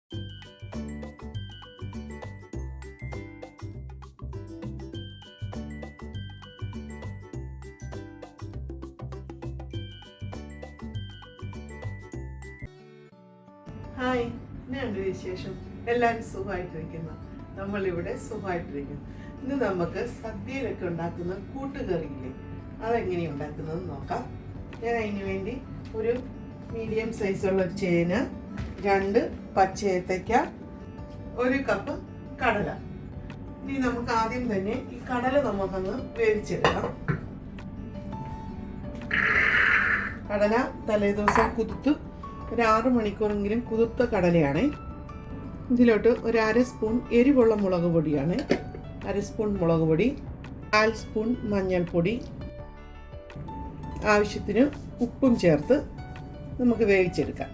Hi, ഞാനൊരു വിശേഷം. എല്ലാവരും സുഖമായിട്ടിരിക്കുന്നു. നമ്മളിവിടെ സുഖമായിട്ടിരിക്കുന്നു. ഇന്ന് നമുക്ക് സദ്യയിലൊക്കെ ഉണ്ടാക്കുന്ന കൂട്ടുകറിയില്ലേ, അതെങ്ങനെയാണ് ഉണ്ടാക്കുന്നത് നോക്കാം. ഞാൻ അതിന് വേണ്ടി ഒരു മീഡിയം സൈസുള്ള ചേന, 2 പച്ച ഏത്തയ്ക്ക, 1 കപ്പ് കടല. ഇനി നമുക്ക് ആദ്യം തന്നെ ഈ കടല നമുക്കൊന്ന് വേവിച്ചെടുക്കാം. കടല തലേദിവസം കുതിർത്ത് ഒരു 6 മണിക്കൂറെങ്കിലും കുതിർത്ത കടലയാണ്. ഇതിലോട്ട് ഒരു 1/2 സ്പൂൺ എരിവുള്ള മുളക് പൊടിയാണ്, 1/2 സ്പൂൺ മുളക് പൊടി, 1/4 സ്പൂൺ മഞ്ഞൾപ്പൊടി, ആവശ്യത്തിന് ഉപ്പും ചേർത്ത് നമുക്ക് വേവിച്ചെടുക്കാം.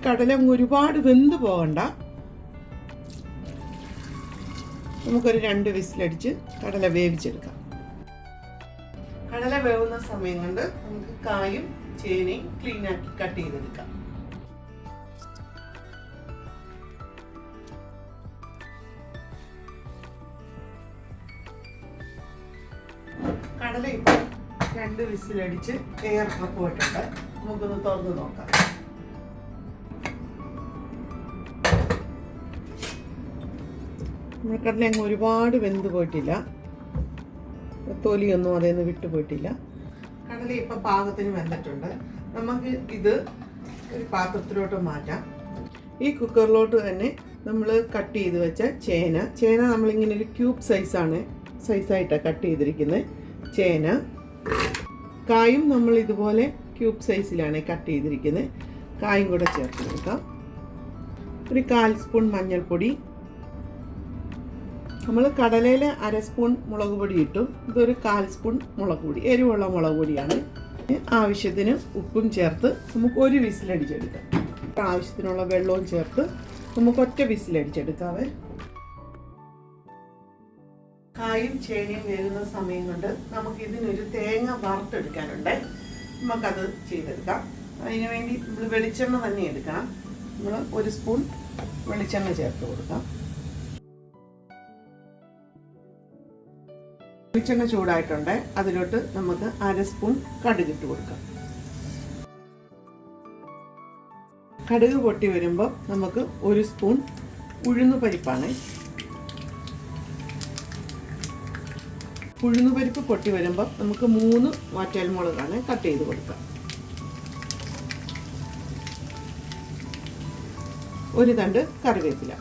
കടല ഒരുപാട് വെന്ത് പോകണ്ട, നമുക്കൊരു 2 വിസിലടിച്ച് കടല വേവിച്ചെടുക്കാം. കടല വേവുന്ന സമയം കൊണ്ട് നമുക്ക് കായും ചേനയും ക്ലീനാക്കി കട്ട് ചെയ്തെടുക്കാം. കടല ഇപ്പോൾ 2 വിസിലടിച്ച് എയറൊക്കെ പോയിട്ടുണ്ട്. നമുക്കൊന്ന് തുറന്ന് നോക്കാം. കടല അങ്ങ് ഒരുപാട് വെന്ത് പോയിട്ടില്ല, തൊലിയൊന്നും അതിൽ നിന്ന് വിട്ടുപോയിട്ടില്ല. കടല ഇപ്പം പാകത്തിന് വെന്തിട്ടുണ്ട്. നമുക്ക് ഇത് ഒരു പാത്രത്തിലോട്ട് മാറ്റാം. ഈ കുക്കറിലോട്ട് തന്നെ നമ്മൾ കട്ട് ചെയ്ത് വെച്ച ചേന നമ്മളിങ്ങനെ ഒരു ക്യൂബ് സൈസായിട്ടാണ് കട്ട് ചെയ്തിരിക്കുന്നത്. ചേന, കായും നമ്മൾ ഇതുപോലെ ക്യൂബ് സൈസിലാണ് കട്ട് ചെയ്തിരിക്കുന്നത്. കായും കൂടെ ചേർത്ത് കൊടുക്കാം. ഒരു 1/4 സ്പൂൺ മഞ്ഞൾപ്പൊടി. നമ്മൾ കടലയിൽ 1/2 സ്പൂൺ മുളക് പൊടി ഇട്ടു. ഇതൊരു 1/4 സ്പൂൺ മുളക് പൊടി, എരിവുള്ള മുളക് പൊടിയാണ്. ആവശ്യത്തിന് ഉപ്പും ചേർത്ത് നമുക്ക് 1 വിസിലടിച്ചെടുക്കാം. ആവശ്യത്തിനുള്ള വെള്ളവും ചേർത്ത് നമുക്ക് ഒറ്റ വിസിലടിച്ചെടുക്കാവേ. കായും ചേനയും വേകുന്ന സമയം കൊണ്ട് നമുക്ക് ഇതിനൊരു തേങ്ങ വറുത്തെടുക്കാനുണ്ട്. നമുക്കത് ചെയ്തെടുക്കാം. അതിനുവേണ്ടി നമ്മൾ വെളിച്ചെണ്ണ തന്നെ എടുക്കണം. നമ്മൾ 1 സ്പൂൺ വെളിച്ചെണ്ണ ചേർത്ത് കൊടുക്കാം. വെളിച്ചെണ്ണ ചൂടായിട്ടുണ്ട്. അതിലോട്ട് നമുക്ക് 1/2 സ്പൂൺ കടുക് ഇട്ട് കൊടുക്കാം. കടുക് പൊട്ടി വരുമ്പോൾ നമുക്ക് 1 സ്പൂൺ ഉഴുന്നുപരിപ്പാണ്. ഉഴുന്നുപരിപ്പ് പൊട്ടി വരുമ്പോൾ നമുക്ക് 3 വറ്റൽമുളകാണ് കട്ട് ചെയ്ത് കൊടുക്കാം. 1 തണ്ട് കറിവേപ്പില.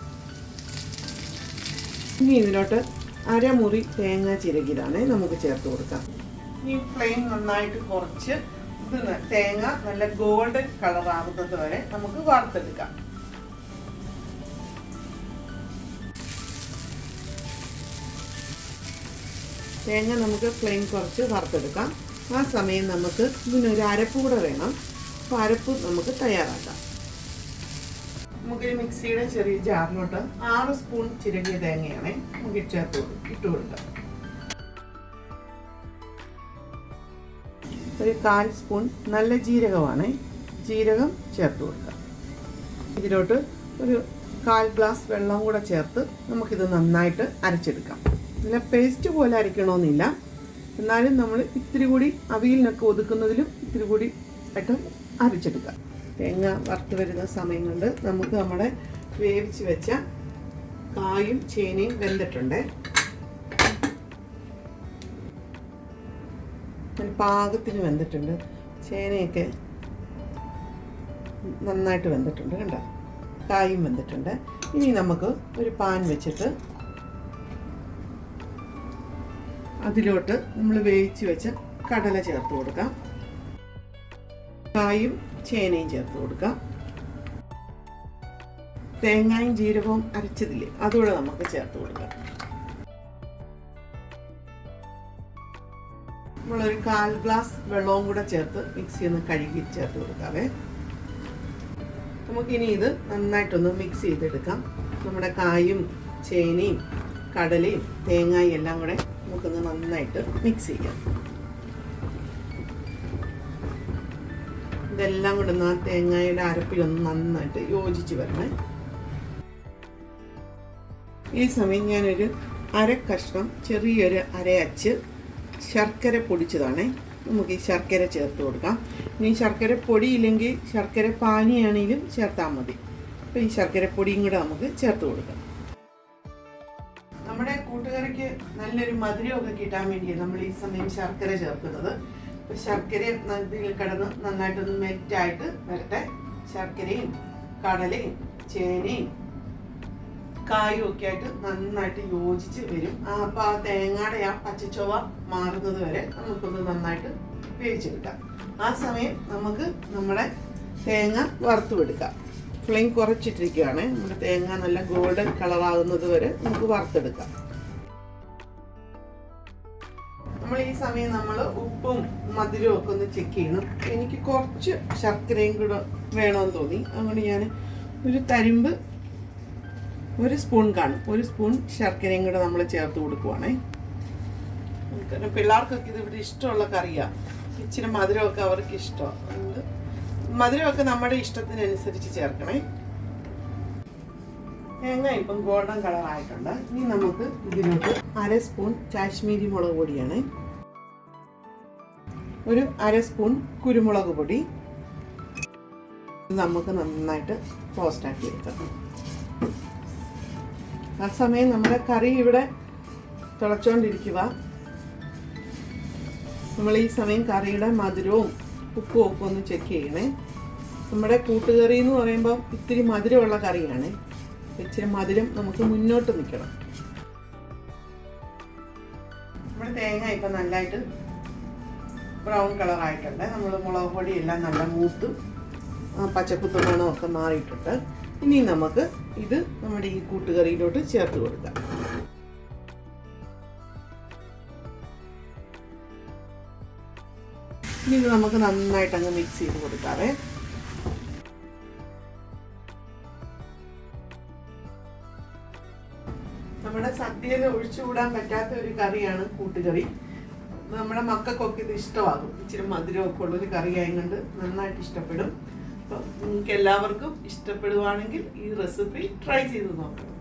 ഇനി ഇതിലോട്ട് 1/2 മുറി തേങ്ങ ചിരകിയതാണ് നമുക്ക് ചേർത്ത് കൊടുക്കാം. ഈ ഫ്ലെയിം നന്നായിട്ട് കുറച്ച് തേങ്ങ നല്ല ഗോൾഡൻ കളർ ആകുന്നത് വരെ നമുക്ക് വറുത്തെടുക്കാം. തേങ്ങ നമുക്ക് ഫ്ലെയിം കുറച്ച് വറുത്തെടുക്കാം. ആ സമയം നമുക്ക് ഇതിനൊരു അരപ്പ് കൂടെ വേണം. അപ്പോൾ അരപ്പ് നമുക്ക് തയ്യാറാക്കാം. നമുക്കൊരു മിക്സിയുടെ ചെറിയ ജാറിലോട്ട് 6 സ്പൂൺ ചിരകിയ തേങ്ങയാണ് നമുക്ക് ഇട്ട് കൊടുക്കാം. ഒരു 1/4 സ്പൂൺ നല്ല ജീരകമാണ്, ജീരകം ചേർത്ത് കൊടുക്കാം. ഇതിലോട്ട് ഒരു 1/4 ഗ്ലാസ് വെള്ളം കൂടെ ചേർത്ത് നമുക്കിത് നന്നായിട്ട് അരച്ചെടുക്കാം. നല്ല പേസ്റ്റ് പോലെ അരയ്ക്കണമെന്നില്ല, എന്നാലും നമ്മൾ ഇത്തിരി കൂടി അവിയലിനൊക്കെ ഒതുക്കുന്നതിലും ഇത്തിരി കൂടി ആയിട്ട് അരച്ചെടുക്കാം. തേങ്ങ വറുത്ത് വരുന്ന സമയം കൊണ്ട് നമുക്ക് നമ്മുടെ വേവിച്ച് വെച്ച കായും ചേനയും വെന്തിട്ടുണ്ട്. പാകത്തിന് വെന്തിട്ടുണ്ട്. ചേനയൊക്കെ നന്നായിട്ട് വെന്തിട്ടുണ്ട്, കണ്ടോ? കായും വെന്തിട്ടുണ്ട്. ഇനി നമുക്ക് ഒരു പാൻ വെച്ചിട്ട് അതിലോട്ട് നമ്മൾ വേവിച്ച് വെച്ച കടല ചേർത്ത് കൊടുക്കാം. കായും ചേനയും ചേർത്ത് കൊടുക്കാം. തേങ്ങയും ജീരകവും അരച്ചതില്ലേ, അതുകൂടെ നമുക്ക് ചേർത്ത് കൊടുക്കാം. നമ്മളൊരു 1/4 ഗ്ലാസ് വെള്ളവും കൂടെ ചേർത്ത് മിക്സി ഒന്ന് കഴുകി ചേർത്ത് കൊടുക്കാവേ. നമുക്കിനി ഇത് നന്നായിട്ടൊന്ന് മിക്സ് ചെയ്തെടുക്കാം. നമ്മുടെ കായും ചേനയും കടലയും തേങ്ങയും എല്ലാം കൂടെ നമുക്കൊന്ന് നന്നായിട്ട് മിക്സ് ചെയ്യാം. ഇതെല്ലാം കൂടെ ആ തേങ്ങയുടെ അരപ്പിലൊന്ന് നന്നായിട്ട് യോജിച്ച് വരണേ. ഈ സമയം ഞാനൊരു കഷ്ണം ചെറിയൊരു അരയച്ച് ശർക്കര പൊടിച്ചതാണേ. നമുക്ക് ഈ ശർക്കര ചേർത്ത് കൊടുക്കാം. ഇനി ശർക്കര പൊടിയില്ലെങ്കിൽ ശർക്കര പാനിയാണെങ്കിലും ചേർത്താൽ മതി. അപ്പോൾ ഈ ശർക്കര പൊടിയും കൂടെ നമുക്ക് ചേർത്ത് കൊടുക്കാം. നമ്മുടെ കൂട്ടുകറിക്ക് നല്ലൊരു മധുരമൊക്കെ കിട്ടാൻ വേണ്ടിയാണ് നമ്മൾ ഈ സമയം ശർക്കര ചേർക്കുന്നത്. അപ്പോൾ ശർക്കര ഇതിൽ കിടന്ന് നന്നായിട്ടൊന്ന് മെൽറ്റായിട്ട് വരട്ടെ. ശർക്കരയും കടലയും ചേനയും കായും ഒക്കെ ആയിട്ട് നന്നായിട്ട് യോജിച്ച് വരും. അപ്പോൾ ആ തേങ്ങയുടെ ആ പച്ചച്ചൊവ മാറുന്നത് വരെ നമുക്കൊന്ന് നന്നായിട്ട് വേവിച്ചെടുക്കാം. ആ സമയം നമുക്ക് നമ്മുടെ തേങ്ങ വറുത്തുമെടുക്കാം. ഫ്ലെയിം കുറച്ചിട്ടിരിക്കുകയാണ്. നമ്മുടെ തേങ്ങ നല്ല ഗോൾഡൻ കളറാകുന്നത് വരെ നമുക്ക് വറുത്തെടുക്കാം. നമ്മൾ ഈ സമയം ഉപ്പും മധുരവും ഒക്കെ ഒന്ന് ചെക്ക് ചെയ്യണം. എനിക്ക് കുറച്ച് ശർക്കരയും കൂടെ വേണമെന്ന് തോന്നി. അതുകൊണ്ട് ഞാൻ ഒരു തരിമ്പ്, ഒരു സ്പൂൺ കാണും, ഒരു സ്പൂൺ ശർക്കരയും കൂടെ നമ്മൾ ചേർത്ത് കൊടുക്കുവാണേ. കാരണം പിള്ളേർക്കൊക്കെ ഇത് ഇവിടെ ഇഷ്ടമുള്ള കറിയാണ്. ഇച്ചിരി മധുരമൊക്കെ അവർക്ക് ഇഷ്ടമാണ്. അതുകൊണ്ട് മധുരമൊക്കെ നമ്മുടെ ഇഷ്ടത്തിനനുസരിച്ച് ചേർക്കണേ. തേങ്ങ ഇപ്പം ഗോൾഡൻ കളറായിട്ടുണ്ട്. ഇനി നമുക്ക് ഇതിലോട്ട് 1/2 സ്പൂൺ കാശ്മീരി മുളക് പൊടിയാണ്, ഒരു 1/2 സ്പൂൺ കുരുമുളക് പൊടി. നമുക്ക് നന്നായിട്ട് റോസ്റ്റാക്കി എടുക്കാം. ആ സമയം നമ്മുടെ കറി ഇവിടെ തിളച്ചുകൊണ്ടിരിക്കുക. നമ്മൾ ഈ സമയം കറിയുടെ മധുരവും ഉപ്പും ഒക്കെ ഒന്ന് ചെക്ക് ചെയ്യണേ. നമ്മുടെ കൂട്ടുകറി എന്ന് പറയുമ്പോൾ ഇത്തിരി മധുരമുള്ള കറിയാണ്. ഇച്ചിരി മധുരം നമുക്ക് മുന്നോട്ട് നിൽക്കണം. നമ്മുടെ തേങ്ങ ഇപ്പം നല്ലതായിട്ട് ബ്രൗൺ കളറായിട്ടുണ്ട്. നമ്മൾ മുളക് പൊടിയെല്ലാം നല്ല മൂത്ത് പച്ചക്കുത്ത് മണമൊക്കെ മാറിയിട്ടുണ്ട്. ഇനി നമുക്ക് ഇത് നമ്മുടെ ഈ കൂട്ടുകറിയിലോട്ട് ചേർത്ത് കൊടുക്കാം. ഇനി ഇത് നമുക്ക് നന്നായിട്ട് അങ്ങ് മിക്സ് ചെയ്ത് കൊടുക്കാവേ. നമ്മുടെ സദ്യയിൽ ഒഴിച്ചുകൂടാൻ പറ്റാത്ത ഒരു കറിയാണ് കൂട്ടുകറി. നമ്മുടെ മക്കൾക്കൊക്കെ ഇത് ഇഷ്ടമാകും. ഇച്ചിരി മധുരമൊക്കെ ഉള്ളൊരു കറിയായതുകൊണ്ട് നന്നായിട്ട് ഇഷ്ടപ്പെടും. അപ്പം നിങ്ങൾക്ക് എല്ലാവർക്കും ഇഷ്ടപ്പെടുവാണെങ്കിൽ ഈ റെസിപ്പി ട്രൈ ചെയ്ത് നോക്കണം.